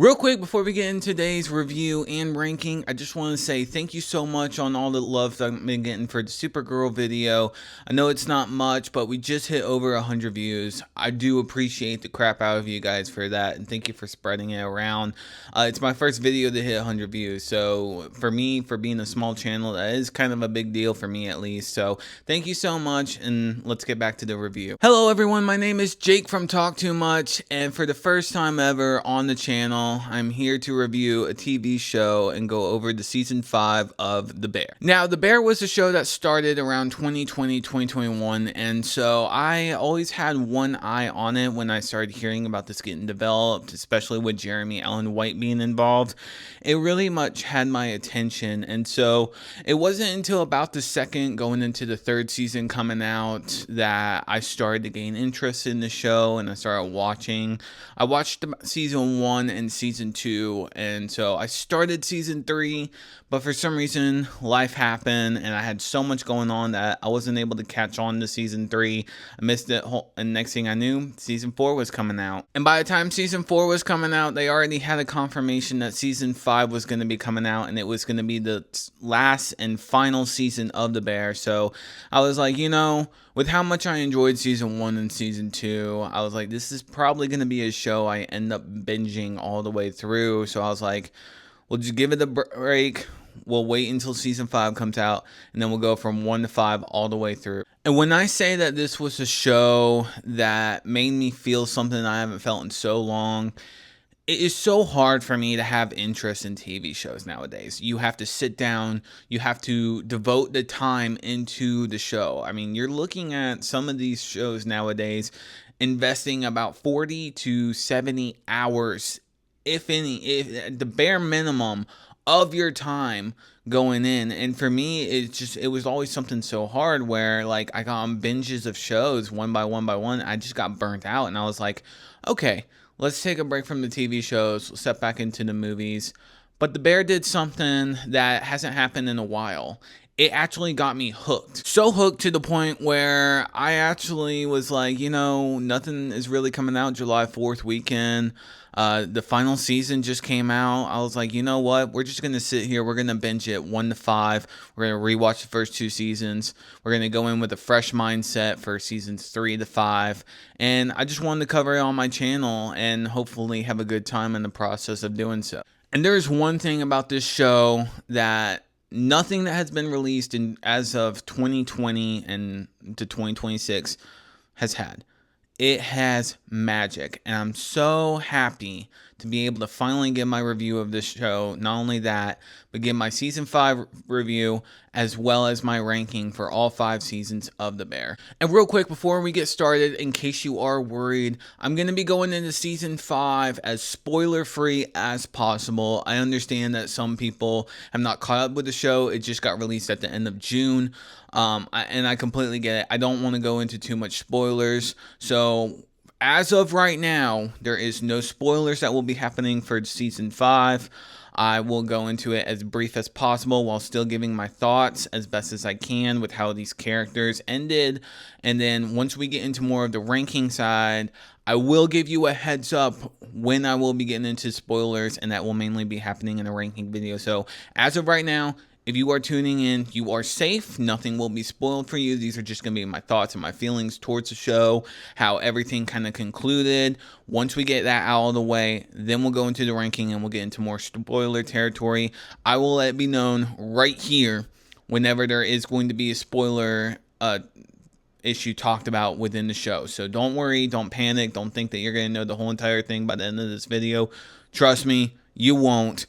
Real quick, before we get into today's review and ranking, I just want to say thank you so much on all the love that I've been getting for the Supergirl video. I know it's not much, but we just hit over 100 views. I do appreciate the crap out of you guys for that, and thank you for spreading it around. It's my first video to hit 100 views, so for me, for being a small channel, that is kind of a big deal for me at least. So thank you so much, and let's get back to the review. Hello everyone, my name is Jake from Talk Too Much, and for the first time ever on the channel, I'm here to review a TV show and go over the season 5 of The Bear. Now, The Bear was a show that started around 2020, 2021, and so I always had one eye on it when I started hearing about this getting developed, especially with Jeremy Allen White being involved. It really much had my attention, and so it wasn't until about the second, going into the third season coming out, that I started to gain interest in the show and I started watching. I watched season 1 and season 2, and so I started season 3, but for some reason life happened and I had so much going on that I wasn't able to catch on to season 3. I missed it, and next thing I knew, season 4 was coming out. And by the time season 4 was coming out, they already had a confirmation that season 5 was going to be coming out, and it was going to be the last and final season of The Bear. So I was like, with how much I enjoyed season 1 and season 2, I was like, this is probably going to be a show I end up binging all the way through. So I was like, we'll just give it a break. We'll wait until season 5 comes out, and then we'll go from 1 to 5 all the way through. And when I say that this was a show that made me feel something I haven't felt in so long, it is so hard for me to have interest in TV shows nowadays. You have to sit down, you have to devote the time into the show. I mean, you're looking at some of these shows nowadays investing about 40 to 70 hours, if any, the bare minimum of your time going in. And for me, it was always something so hard where, like, I got on binges of shows one by one by one. I just got burnt out, and I was like, okay, let's take a break from the TV shows, step back into the movies. But The Bear did something that hasn't happened in a while. It actually got me hooked. So hooked to the point where I actually was like, nothing is really coming out July 4th weekend. The final season just came out. I was like, you know what? We're just going to sit here. We're going to binge it 1 to 5. We're going to rewatch the first 2 seasons. We're going to go in with a fresh mindset for seasons 3 to 5. And I just wanted to cover it on my channel and hopefully have a good time in the process of doing so. And there's one thing about this show that nothing that has been released as of 2020 and to 2026 has had. It has magic, and I'm so happy to be able to finally give my review of this show. Not only that, but give my season 5 review as well as my ranking for all 5 seasons of The Bear. And real quick, before we get started, in case you are worried, I'm going to be going into season 5 as spoiler-free as possible. I understand that some people have not caught up with the show. It just got released at the end of June. And I completely get it. I don't want to go into too much spoilers. So as of right now, there is no spoilers that will be happening for season 5. I will go into it as brief as possible while still giving my thoughts as best as I can with how these characters ended. And then once we get into more of the ranking side, I will give you a heads up when I will be getting into spoilers, and that will mainly be happening in a ranking video. So as of right now, if you are tuning in, you are safe. Nothing will be spoiled for you. These are just going to be my thoughts and my feelings towards the show, how everything kind of concluded. Once we get that out of the way, then we'll go into the ranking and we'll get into more spoiler territory. I will let it be known right here whenever there is going to be a spoiler issue talked about within the show. So don't worry, don't panic, don't think that you're going to know the whole entire thing by the end of this video. Trust me, you won't.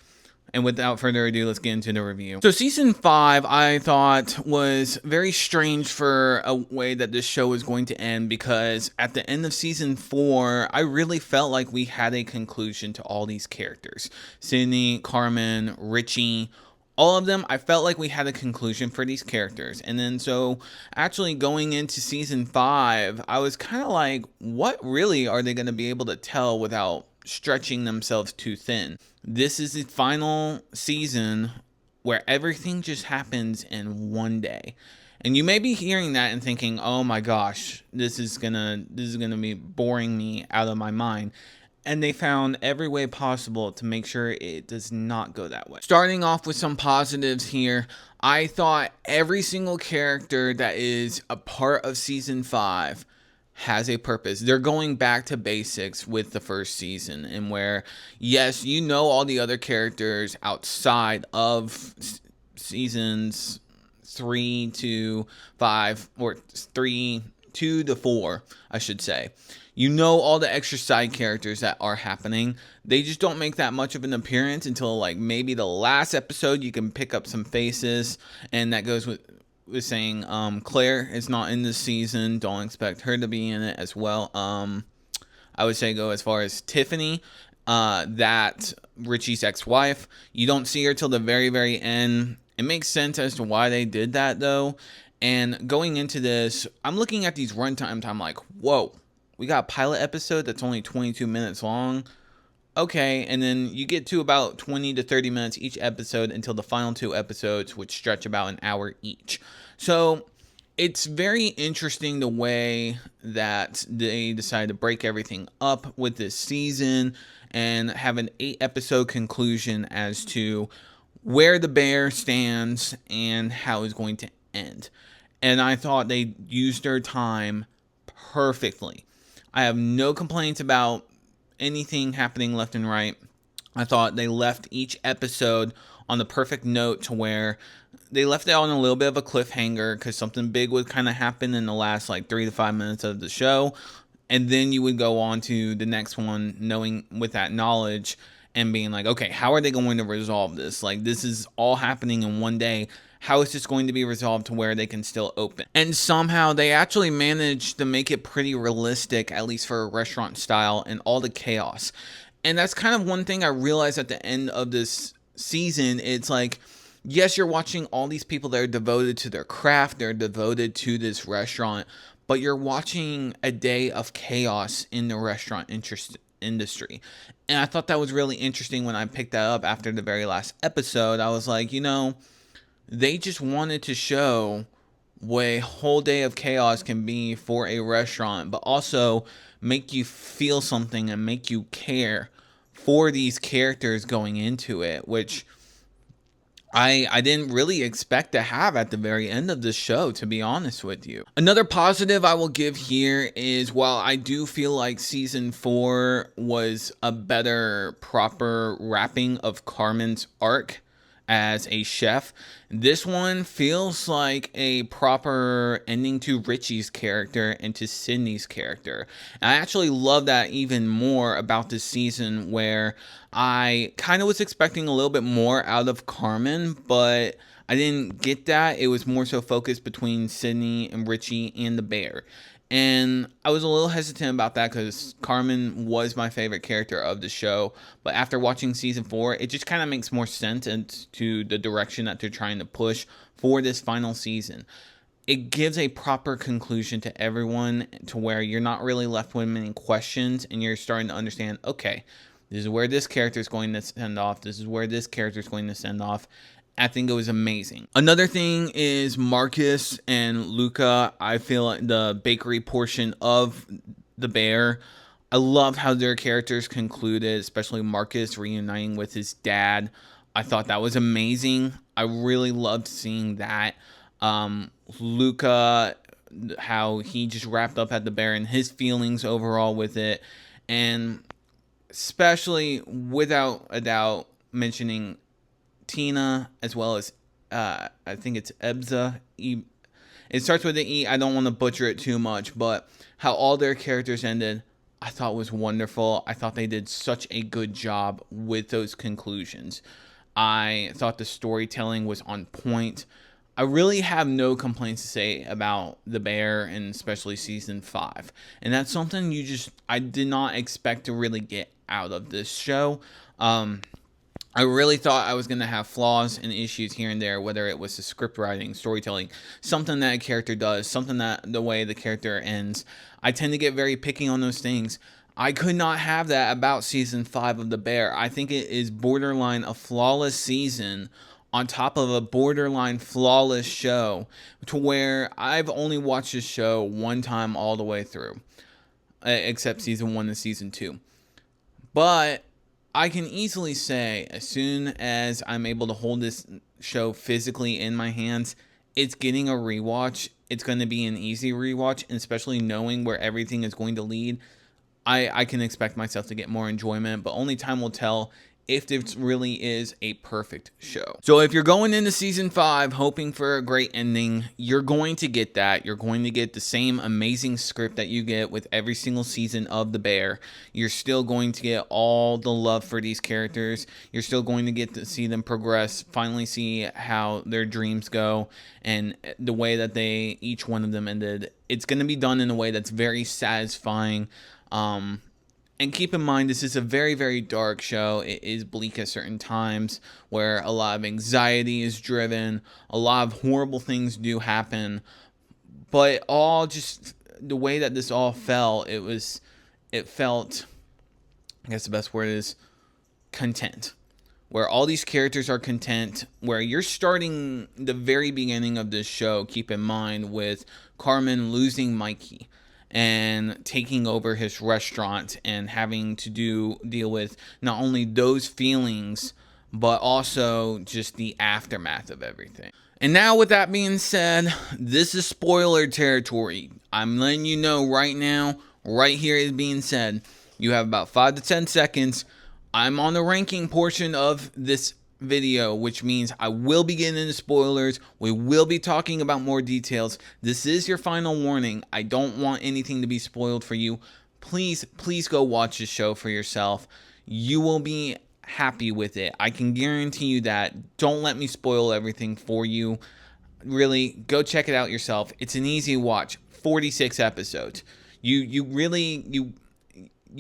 And without further ado, let's get into the review. So season 5, I thought, was very strange for a way that this show was going to end, because at the end of season 4, I really felt like we had a conclusion to all these characters. Sydney, Carmen, Richie, all of them, I felt like we had a conclusion for these characters. And then so actually going into season 5, I was kind of like, what really are they going to be able to tell without stretching themselves too thin? This is the final season where everything just happens in one day. And you may be hearing that and thinking, oh my gosh, this is gonna be boring me out of my mind. and they found every way possible to make sure it does not go that way. Starting off with some positives here, I thought every single character that is a part of season 5 has a purpose. They're going back to basics with the first season, and where, yes, you know all the other characters outside of seasons 3 to 5, or 2 to 4, I should say. You know all the extra side characters that are happening. They just don't make that much of an appearance until like maybe the last episode. You can pick up some faces, and that goes with saying Claire is not in this season. Don't expect her to be in it as well. I would say go as far as Tiffany, that Richie's ex-wife. You don't see her till the very, very end. It makes sense as to why they did that, though. And going into this, I'm looking at these runtimes. I'm like, whoa, we got a pilot episode that's only 22 minutes long. Okay, and then you get to about 20 to 30 minutes each episode until the final 2 episodes, which stretch about an hour each. So it's very interesting the way that they decided to break everything up with this season and have an 8-episode conclusion as to where the bear stands and how it's going to end. And I thought they used their time perfectly. I have no complaints about anything happening left and right. I thought they left each episode on the perfect note to where they left it on a little bit of a cliffhanger because something big would kind of happen in the last like 3 to 5 minutes of the show. And then you would go on to the next one knowing with that knowledge and being like, okay, how are they going to resolve this? Like, this is all happening in one day. How is this going to be resolved to where they can still open? And somehow they actually managed to make it pretty realistic, at least for a restaurant style, and all the chaos. And that's kind of one thing I realized at the end of this season. It's like, yes, you're watching all these people that are devoted to their craft, they're devoted to this restaurant, but you're watching a day of chaos in the restaurant industry. And I thought that was really interesting when I picked that up after the very last episode. I was like, they just wanted to show what a whole day of chaos can be for a restaurant, but also make you feel something and make you care for these characters going into it, which I didn't really expect to have at the very end of the show, to be honest with you. Another positive I will give here is, while I do feel like season 4 was a better, proper wrapping of Carmen's arc as a chef, this one feels like a proper ending to Richie's character and to Sydney's character. And I actually love that even more about this season, where I kind of was expecting a little bit more out of Carmen, but I didn't get that. It was more so focused between Sydney and Richie and the bear. And I was a little hesitant about that because Carmen was my favorite character of the show. But after watching season 4, it just kind of makes more sense into the direction that they're trying to push for this final season. It gives a proper conclusion to everyone, to where you're not really left with many questions and you're starting to understand, okay, this is where this character is going to send off. This is where this character is going to send off. I think it was amazing. Another thing is Marcus and Luca. I feel like the bakery portion of The Bear, I love how their characters concluded, especially Marcus reuniting with his dad. I thought that was amazing. I really loved seeing that. Luca, how he just wrapped up at The Bear and his feelings overall with it. And especially, without a doubt, mentioning Tina, as well as I think it's Ebza. It starts with an E. I don't want to butcher it too much, but how all their characters ended, I thought was wonderful. I thought they did such a good job with those conclusions. I thought the storytelling was on point. I really have no complaints to say about The Bear, and especially season 5. And that's something I did not expect to really get out of this show. I really thought I was going to have flaws and issues here and there, whether it was the script writing, storytelling, something that a character does, something that the way the character ends. I tend to get very picky on those things. I could not have that about season 5 of The Bear. I think it is borderline a flawless season on top of a borderline flawless show, to where I've only watched this show one time all the way through, except season 1 and season 2. But I can easily say, as soon as I'm able to hold this show physically in my hands, it's getting a rewatch. It's going to be an easy rewatch, and especially knowing where everything is going to lead, I can expect myself to get more enjoyment, but only time will tell if this really is a perfect show. So if you're going into season 5 hoping for a great ending, you're going to get that. You're going to get the same amazing script that you get with every single season of The Bear. You're still going to get all the love for these characters. You're still going to get to see them progress, finally see how their dreams go, and the way that each one of them ended. It's going to be done in a way that's very satisfying. And keep in mind, this is a very, very dark show. It is bleak at certain times where a lot of anxiety is driven. A lot of horrible things do happen. But all just the way that this all fell, it felt, I guess the best word is content. Where all these characters are content, where you're starting the very beginning of this show, keep in mind, with Carmen losing Mikey and taking over his restaurant and having to deal with not only those feelings, but also just the aftermath of everything. And now, with that being said, this is spoiler territory. I'm letting you know right now, right here is being said. You have about 5 to 10 seconds. I'm on the ranking portion of this video, which means I will be getting into spoilers. We will be talking about more details. This is your final warning. I don't want anything to be spoiled for you. Please go watch this show for yourself. You will be happy with it. I can guarantee you that. Don't let me spoil everything for you. Really, go check it out yourself. It's an easy watch. 46 episodes. You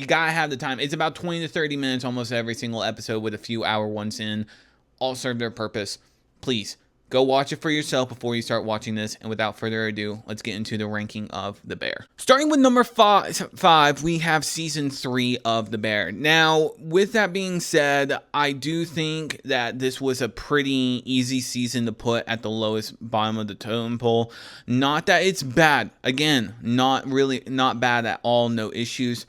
gotta have the time. It's about 20 to 30 minutes almost every single episode, with a few hour ones in. All serve their purpose. Please go watch it for yourself before you start watching this. And without further ado, let's get into the ranking of The Bear. Starting with number five, we have season 3 of The Bear. Now, with that being said, I do think that this was a pretty easy season to put at the lowest bottom of the totem pole. Not that it's bad. Again, not bad at all. No issues.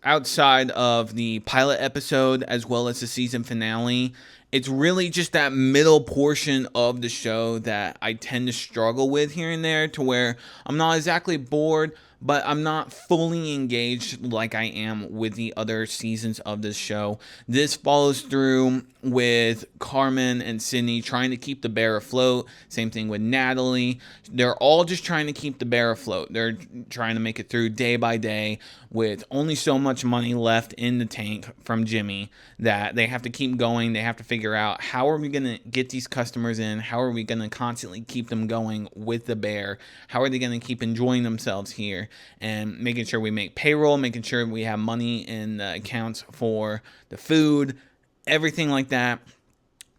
Outside of the pilot episode as well as the season finale, it's really just that middle portion of the show that I tend to struggle with here and there, to where I'm not exactly bored, but I'm not fully engaged like I am with the other seasons of this show. This follows through with Carmen and Sydney trying to keep the bear afloat. Same thing with Natalie. They're all just trying to keep the bear afloat. They're trying to make it through day by day with only so much money left in the tank from Jimmy, that they have to keep going. They have to figure out, how are we going to get these customers in? How are we going to constantly keep them going with the bear? How are they going to keep enjoying themselves here? And making sure we make payroll, making sure we have money in the accounts for the food, everything like that.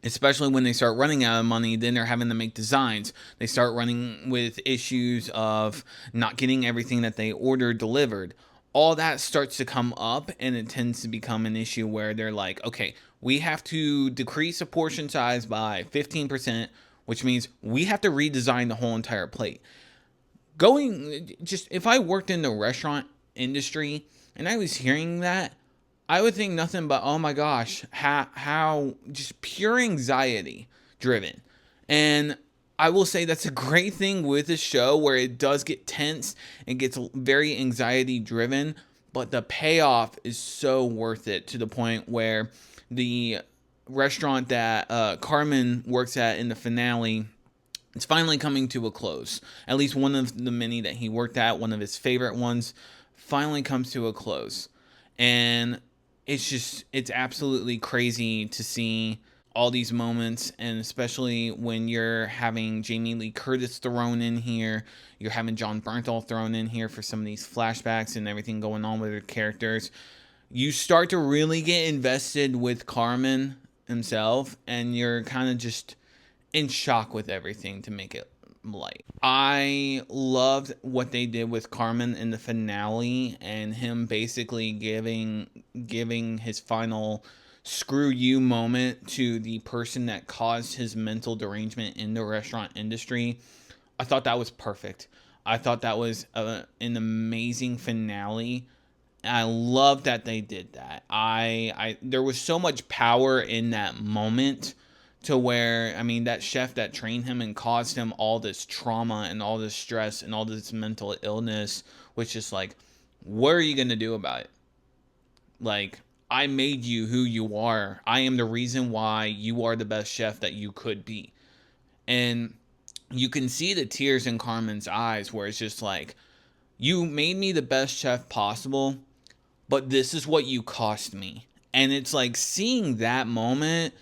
Especially when they start running out of money, then they're having to make designs. They start running with issues of not getting everything that they ordered delivered. All that starts to come up, and it tends to become an issue where they're like, okay, we have to decrease the portion size by 15%, which means we have to redesign the whole entire plate. If I worked in the restaurant industry and I was hearing that, I would think nothing but, oh my gosh, how just pure anxiety driven. And I will say that's a great thing with this show, where it does get tense and gets very anxiety driven, but the payoff is so worth it, to the point where the restaurant that Carmen works at in the finale, it's finally coming to a close. At least one of the many that he worked at, one of his favorite ones, finally comes to a close. And it's absolutely crazy to see all these moments, and especially when you're having Jamie Lee Curtis thrown in here, you're having John Bernthal thrown in here for some of these flashbacks and everything going on with their characters. You start to really get invested with Carmen himself, and you're kind of just in shock with everything, to make it light. I loved what they did with Carmen in the finale, and him basically giving his final screw you moment to the person that caused his mental derangement in the restaurant industry. I thought that was perfect. I thought that was an amazing finale. And I love that they did that. I there was so much power in that moment to where, I mean, that chef that trained him and caused him all this trauma and all this stress and all this mental illness was just like, what are you going to do about it? Like, I made you who you are. I am the reason why you are the best chef that you could be. And you can see the tears in Carmen's eyes where it's just like, you made me the best chef possible, but this is what you cost me. And it's like, seeing that moment,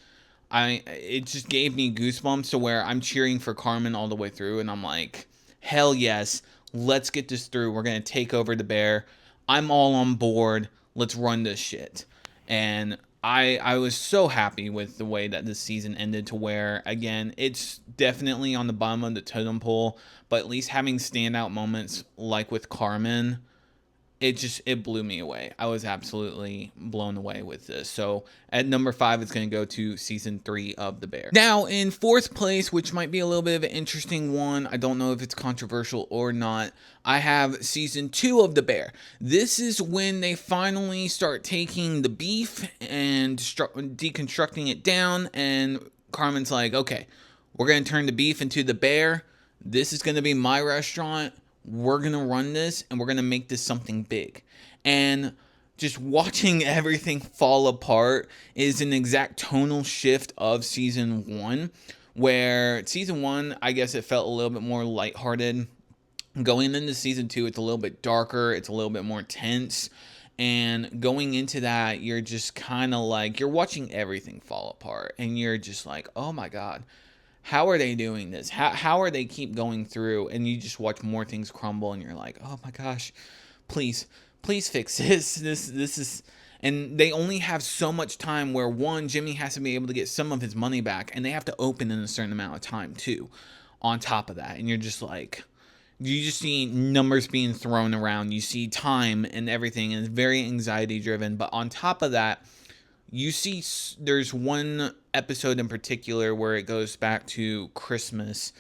it just gave me goosebumps to where I'm cheering for Carmen all the way through, and I'm like, hell yes, let's get this through. We're gonna take over the bear. I'm all on board. Let's run this shit. And I was so happy with the way that this season ended, to where, again, it's definitely on the bottom of the totem pole, but at least having standout moments like with Carmen, it blew me away. I was absolutely blown away with this. So at number 5, it's going to go to season 3 of The Bear. Now in 4th place, which might be a little bit of an interesting one, I don't know if it's controversial or not, I have season 2 of The Bear. This is when they finally start taking the beef and deconstructing it down, and Carmen's like, okay, we're going to turn the beef into the bear. This is going to be my restaurant. We're going to run this, and we're going to make this something big. And just watching everything fall apart is an exact tonal shift of season 1, where season 1, I guess it felt a little bit more lighthearted. Going into season 2, it's a little bit darker. It's a little bit more tense. And going into that, you're just kind of like, you're watching everything fall apart. And you're just like, oh my God. How are they doing this? How are they keep going through? And you just watch more things crumble, and you're like, oh my gosh, please fix this. This is, and they only have so much time where, one, Jimmy has to be able to get some of his money back, and they have to open in a certain amount of time too, on top of that. And you're just like, you just see numbers being thrown around. You see time and everything, and it's very anxiety driven. But on top of that, you see there's one episode in particular where it goes back to Christmas,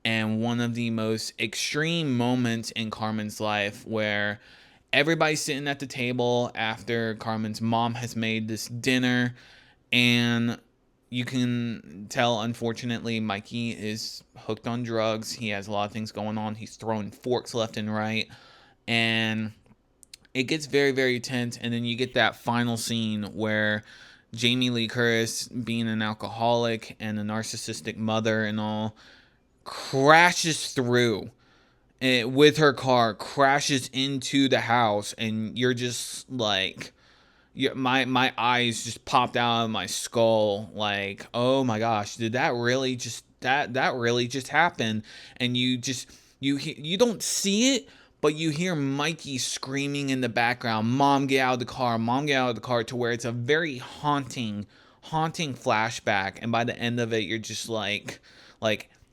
and one of the most extreme moments in Carmen's life, where everybody's sitting at the table after Carmen's mom has made this dinner, and you can tell, unfortunately, Mikey is hooked on drugs. He has a lot of things going on. He's throwing forks left and right, and it gets very, very tense. And then you get that final scene where Jamie Lee Curtis, being an alcoholic and a narcissistic mother and all, crashes through with her car, crashes into the house, and you're just like, my eyes just popped out of my skull, like, oh my gosh, did that really just that really just happen? And you don't see it, but you hear Mikey screaming in the background, "Mom, get out of the car! Mom, get out of the car!" To where it's a very haunting flashback. And by the end of it, you're just like,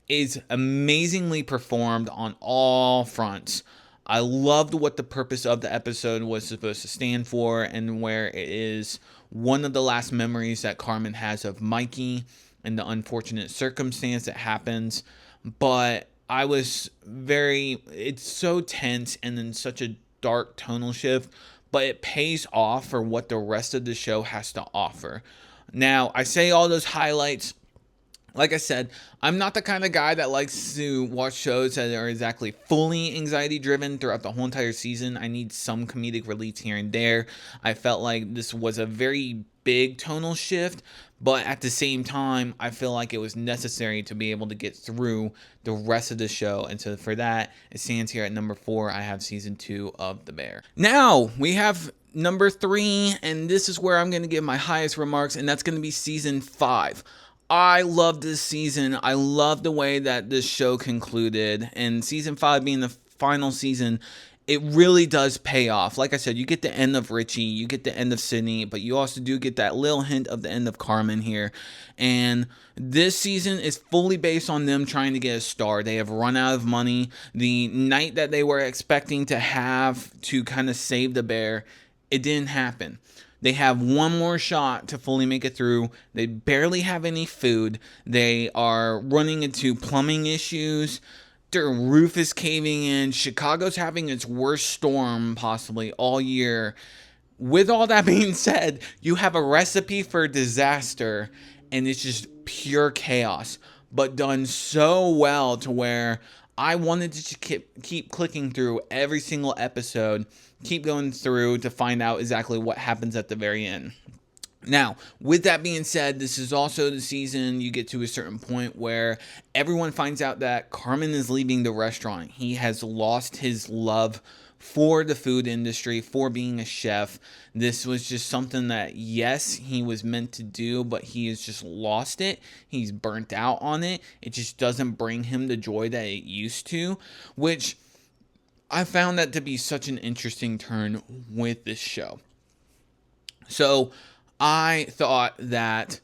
it's amazingly performed on all fronts. I loved what the purpose of the episode was supposed to stand for, and where it is one of the last memories that Carmen has of Mikey and the unfortunate circumstance that happens. But it's so tense and then such a dark tonal shift, but it pays off for what the rest of the show has to offer. Now, I say all those highlights. Like I said, I'm not the kind of guy that likes to watch shows that are exactly fully anxiety driven throughout the whole entire season. I need some comedic relief here and there. I felt like this was a very big tonal shift, but at the same time, I feel like it was necessary to be able to get through the rest of the show. And so for that, it stands here at number 4. I have season 2 of The Bear. Now we have number 3, and this is where I'm going to give my highest remarks, and that's going to be season 5. I love this season. I love the way that this show concluded, and season 5 being the final season, it really does pay off. Like I said, you get the end of Richie, you get the end of Sydney, but you also do get that little hint of the end of Carmen here. And this season is fully based on them trying to get a star. They have run out of money. The night that they were expecting to have to kind of save the bear, it didn't happen. They have one more shot to fully make it through. They barely have any food. They are running into plumbing issues. their roof is caving in. Chicago's having its worst storm possibly all year. With all that being said, you have a recipe for disaster, and it's just pure chaos, but done so well to where I wanted to keep clicking through every single episode, keep going through to find out exactly what happens at the very end. Now, with that being said, this is also the season you get to a certain point where everyone finds out that Carmen is leaving the restaurant. He has lost his love for the food industry, for being a chef. This was just something that, yes, he was meant to do, but he has just lost it. He's burnt out on it. It just doesn't bring him the joy that it used to, which I found that to be such an interesting turn with this show. So I thought that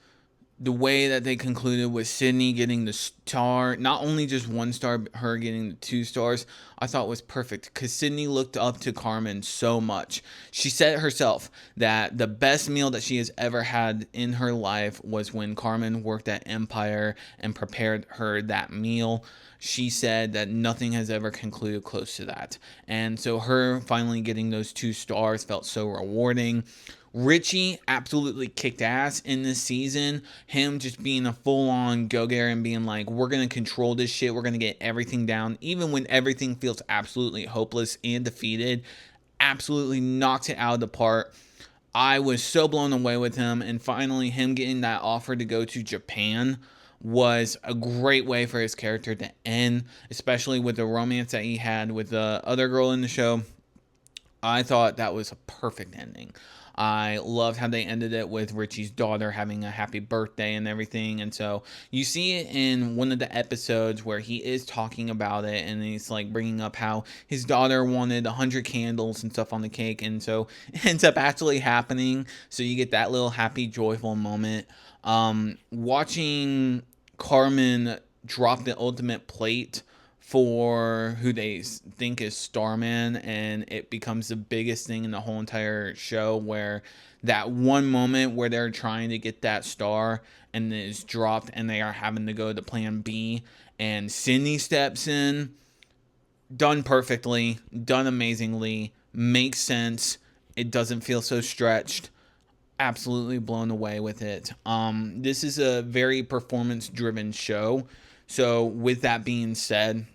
the way that they concluded with Sydney getting the star, not only just one star, but her getting the 2 stars, I thought was perfect because Sydney looked up to Carmen so much. She said herself that the best meal that she has ever had in her life was when Carmen worked at Empire and prepared her that meal. She said that nothing has ever concluded close to that. And so her finally getting those 2 stars felt so rewarding. Richie absolutely kicked ass in this season. Him just being a full-on go-getter and being like, we're going to control this shit. We're going to get everything down. Even when everything feels absolutely hopeless and defeated, absolutely knocks it out of the park. I was so blown away with him. And finally, him getting that offer to go to Japan was a great way for his character to end, especially with the romance that he had with the other girl in the show. I thought that was a perfect ending. I loved how they ended it with Richie's daughter having a happy birthday and everything. And so you see it in one of the episodes where he is talking about it and he's like bringing up how his daughter wanted 100 candles and stuff on the cake. And so it ends up actually happening. So you get that little happy, joyful moment. Watching Carmen drop the ultimate plate for who they think is Starman, and it becomes the biggest thing in the whole entire show, where that one moment where they're trying to get that star and it is dropped and they are having to go to plan B, and Sydney steps in, done perfectly, done amazingly, makes sense, it doesn't feel so stretched. Absolutely blown away with it. This is a very performance driven show, so with that being said,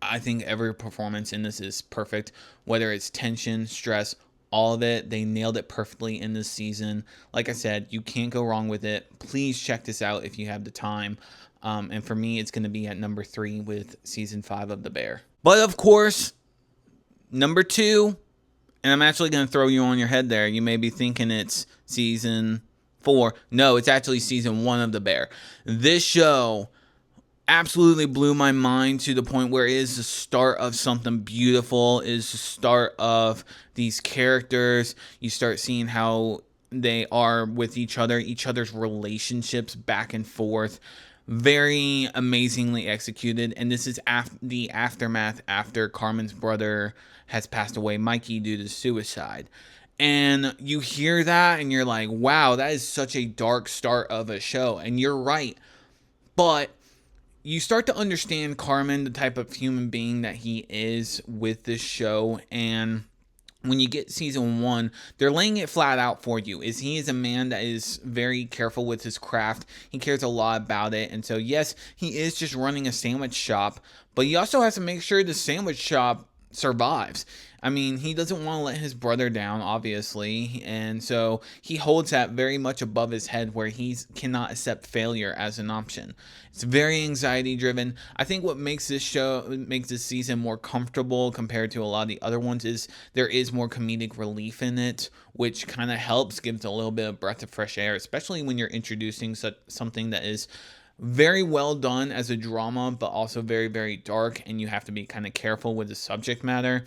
I think every performance in this is perfect, whether it's tension, stress, all of it. They nailed it perfectly in this season. Like I said, you can't go wrong with it. Please check this out if you have the time. And for me, it's going to be at number 3 with season 5 of The Bear. But of course, number 2, and I'm actually going to throw you on your head there. You may be thinking it's season 4. No, it's actually season 1 of The Bear. This show absolutely blew my mind to the point where it is the start of something beautiful. It is the start of these characters. You start seeing how they are with each other's relationships back and forth. Very amazingly executed. And this is the aftermath after Carmen's brother has passed away, Mikey, due to suicide. And you hear that and you're like, wow, that is such a dark start of a show. And you're right. But you start to understand Carmen, the type of human being that he is with this show. And when you get season 1, they're laying it flat out for you. He is a man that is very careful with his craft. He cares a lot about it. And so, yes, he is just running a sandwich shop, but he also has to make sure the sandwich shop survives. I mean, he doesn't want to let his brother down, obviously, and so he holds that very much above his head, where he cannot accept failure as an option. It's very anxiety driven. I think what makes this season more comfortable compared to a lot of the other ones is there is more comedic relief in it, which kind of helps, gives a little bit of breath of fresh air, especially when you're introducing something that is very well done as a drama, but also very, very dark, and you have to be kind of careful with the subject matter.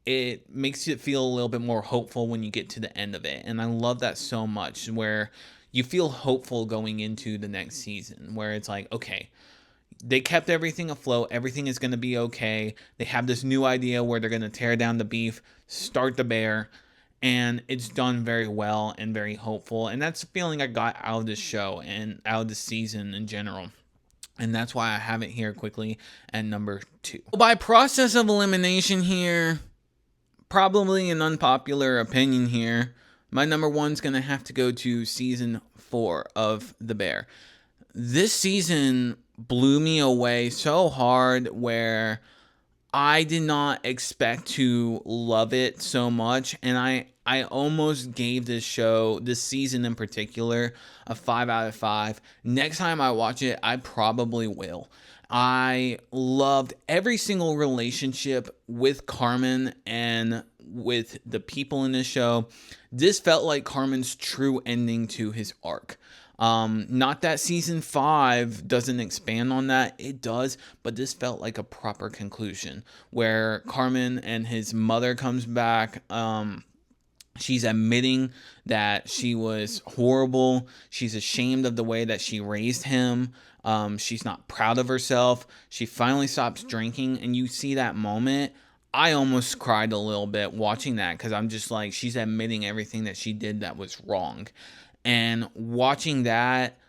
It makes it feel a little bit more hopeful when you get to the end of it. And I love that so much, where you feel hopeful going into the next season, where it's like, okay, they kept everything afloat. Everything is going to be okay. They have this new idea where they're going to tear down the beef, start the bear, and it's done very well and very hopeful. And that's the feeling I got out of this show and out of the season in general. And that's why I have it here quickly at number 2. By process of elimination here, probably an unpopular opinion here, my number 1's going to have to go to season 4 of The Bear. This season blew me away so hard, where I did not expect to love it so much, and I almost gave this show, this season in particular, a 5 out of 5. Next time I watch it, I probably will. I loved every single relationship with Carmen and with the people in this show. This felt like Carmen's true ending to his arc. Not that season 5 doesn't expand on that, it does, but this felt like a proper conclusion where Carmen and his mother comes back. She's admitting that she was horrible. She's ashamed of the way that she raised him. She's not proud of herself. She finally stops drinking, and you see that moment. I almost cried a little bit watching that, because I'm just like, she's admitting everything that she did that was wrong. And watching that,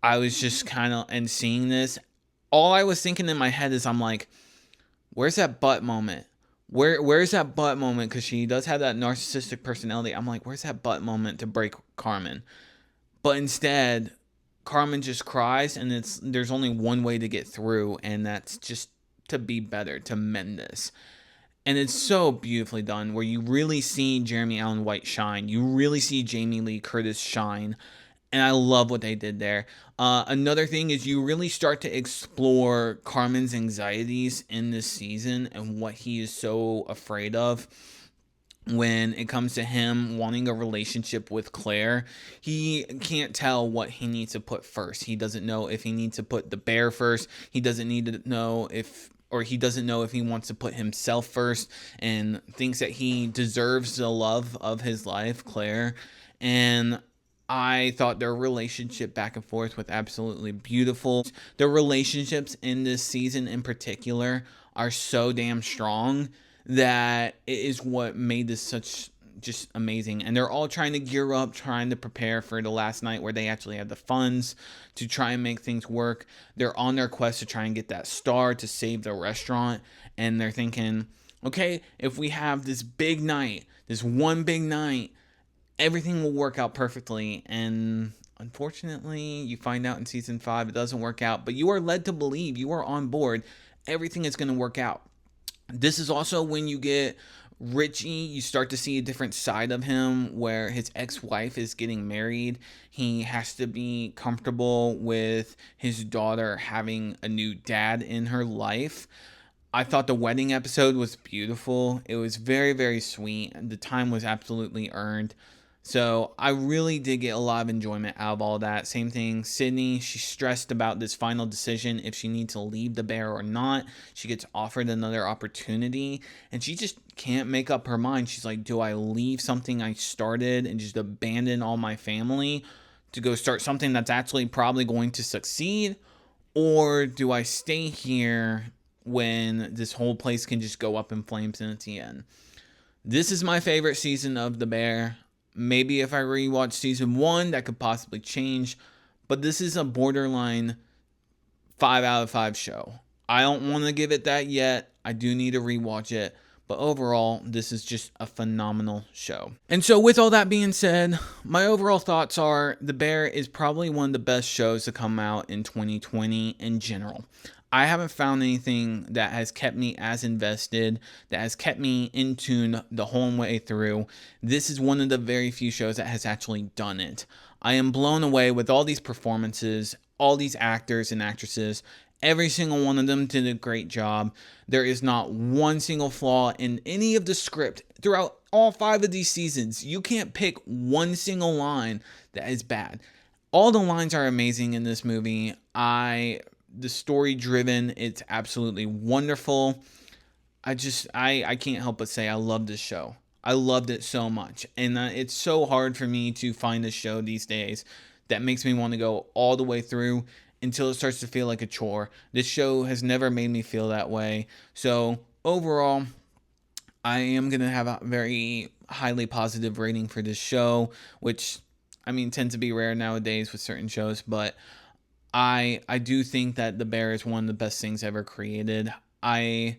I was just kind of, and seeing this, all I was thinking in my head is, I'm like, where's that butt moment? Where's that butt moment? Because she does have that narcissistic personality. I'm like, where's that butt moment to break Carmen? But instead, Carmen just cries, and there's only one way to get through, and that's just to be better, to mend this. And it's so beautifully done, where you really see Jeremy Allen White shine. You really see Jamie Lee Curtis shine. And I love what they did there. Another thing is, you really start to explore Carmen's anxieties in this season and what he is so afraid of when it comes to him wanting a relationship with Claire. He can't tell what he needs to put first. He doesn't know if he needs to put the bear first. He doesn't need to know he doesn't know if he wants to put himself first, and thinks that he deserves the love of his life, Claire. And I thought their relationship back and forth was absolutely beautiful. Their relationships in this season in particular are so damn strong that it is what made this such just amazing. And they're all trying to gear up, trying to prepare for the last night where they actually have the funds to try and make things work. They're on their quest to try and get that star to save the restaurant. And they're thinking, okay, if we have this big night, this one big night, everything will work out perfectly. And unfortunately, you find out in season 5 it doesn't work out, but you are led to believe, you are on board, everything is going to work out. This is also when you get Richie, you start to see a different side of him, where his ex-wife is getting married. He has to be comfortable with his daughter having a new dad in her life. I thought the wedding episode was beautiful. It was very, very sweet. The time was absolutely earned. So I really did get a lot of enjoyment out of all that. Same thing, Sydney, she's stressed about this final decision, if she needs to leave the bear or not. She gets offered another opportunity, and she just can't make up her mind. She's like, do I leave something I started and just abandon all my family to go start something that's actually probably going to succeed? Or do I stay here when this whole place can just go up in flames and it's the end? This is my favorite season of The Bear. Maybe if I rewatch season 1, that could possibly change. But this is a borderline 5 out of 5 show. I don't want to give it that yet. I do need to rewatch it. But overall, this is just a phenomenal show. And so with all that being said, my overall thoughts are The Bear is probably one of the best shows to come out in 2020 in general. I haven't found anything that has kept me as invested, that has kept me in tune the whole way through. This is one of the very few shows that has actually done it. I am blown away with all these performances, all these actors and actresses. Every single one of them did a great job. There is not one single flaw in any of the script throughout all 5 of these seasons. You can't pick one single line that is bad. All the lines are amazing in this movie. The story driven, it's absolutely wonderful. I can't help but say I love this show. I loved it so much. And it's so hard for me to find a show these days that makes me want to go all the way through until it starts to feel like a chore. This show has never made me feel that way. So overall, I am going to have a very highly positive rating for this show, which, I mean, tends to be rare nowadays with certain shows, but I do think that the bear is one of the best things ever created. I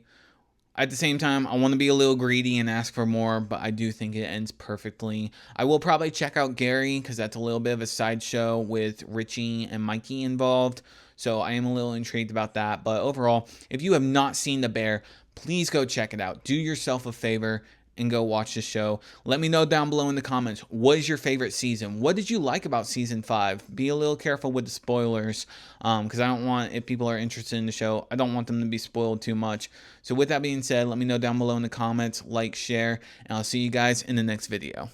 At the same time, I want to be a little greedy and ask for more, but I do think it ends perfectly. I will probably check out Gary because that's a little bit of a sideshow with Richie and Mikey involved. So I am a little intrigued about that. But overall, if you have not seen The Bear, please go check it out. Do yourself a favor and go watch the show. Let me know down below in the comments, what is your favorite season? What did you like about season 5? Be a little careful with the spoilers, because I don't want, if people are interested in the show, I don't want them to be spoiled too much. So with that being said, let me know down below in the comments, like, share, and I'll see you guys in the next video.